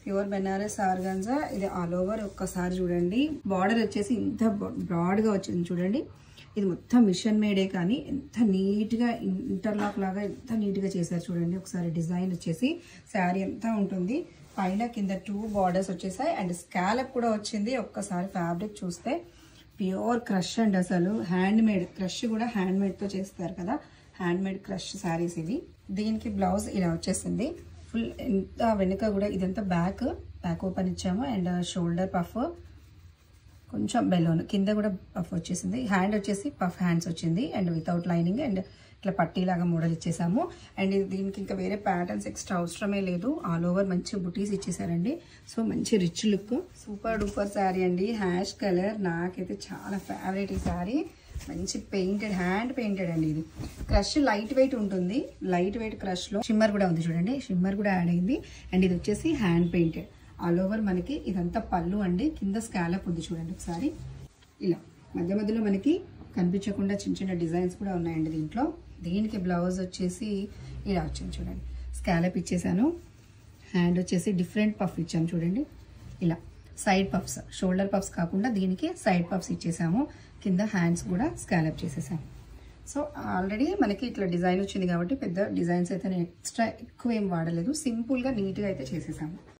Pure Banaras organza. ఇది all over ఒక్కసారి చూడండి. బార్డర్ వచ్చేసి ఇంత బ్రాడ్ గా వచ్చింది చూడండి. ఇది మొత్తం మిషన్ మేడే కానీ ఎంత నీట్ గా ఇంటర్లాక్ లాగా ఎంత నీట్ గా చేశారు చూడండి. ఒకసారి డిజైన్ వచ్చేసి శారీ ఎంత ఉంటుంది. పైన కింద 2 బార్డర్స్ వచ్చేసాయి అండ్ స్కాలప్ కూడా వచ్చింది. ఒక్కసారి ఫ్యాబ్రిక్ చూస్తే ప్యూర్ క్రష్ అండ్ అసలు హ్యాండ్ మేడ్ క్రష్ కూడా హ్యాండ్ మేడ్ తో చేస్తారు కదా, హ్యాండ్ మేడ్ క్రష్ శారీస్ ఇవి. దీనికి బ్లౌజ్ ఇలా వచ్చేసింది. ఫుల్ ఎంత వెనుక కూడా ఇదంతా బ్యాక్ ఓపెన్ ఇచ్చాము అండ్ షోల్డర్ పఫ్, కొంచెం బెలూన్ కింద కూడా పఫ్ వచ్చేసింది. హ్యాండ్ వచ్చేసి పఫ్ హ్యాండ్స్ వచ్చింది అండ్ వితౌట్ లైనింగ్ అండ్ ఇట్లా పట్టీలాగా మోడల్ ఇచ్చేసాము. అండ్ దీనికి ఇంకా వేరే ప్యాటర్న్స్ ఎక్స్ట్రా అవసరమే లేదు. ఆల్ ఓవర్ మంచి బుటీస్ ఇచ్చేసారండి. సో మంచి rich look, super duper sari అండి. హ్యాష్ కలర్ నాకైతే చాలా ఫేవరెట్ ఈ శారీ. మంచి పెయింటెడ్, హ్యాండ్ పెయింటెడ్ అండి. ఇది క్రష్ లైట్ వెయిట్ ఉంటుంది. లైట్ వెయిట్ క్రష్ లో షిమ్మర్ కూడా ఉంది చూడండి. షిమ్మర్ కూడా యాడ్ అయింది అండ్ ఇది వచ్చేసి హ్యాండ్ పెయింటెడ్. ఆల్ ఓవర్ మనకి ఇదంతా పళ్ళు అండి. కింద స్కాలప్ ఉంది చూడండి ఒకసారి. ఇలా మధ్య మధ్యలో మనకి కనిపించకుండా చిన్న చిన్న డిజైన్స్ కూడా ఉన్నాయండి దీంట్లో. దీనికి బ్లౌజ్ వచ్చేసి ఇలా వచ్చింది చూడండి. స్కాలప్ ఇచ్చేసాను. హ్యాండ్ వచ్చేసి డిఫరెంట్ పఫ్ ఇచ్చాను చూడండి. ఇలా సైడ్ పఫ్స్, షోల్డర్ పఫ్స్ కాకుండా దీనికి సైడ్ పఫ్స్ ఇచ్చేసాము. కింద హ్యాండ్స్ కూడా స్కాలప్ చేసేసాము. సో ఆల్రెడీ మనకి ఇట్లా డిజైన్ వచ్చింది కాబట్టి పెద్ద డిజైన్స్ అయితే నేను ఎక్స్ట్రా ఎక్కువ ఏం వాడలేదు. సింపుల్గా నీట్గా అయితే చేసేసాము.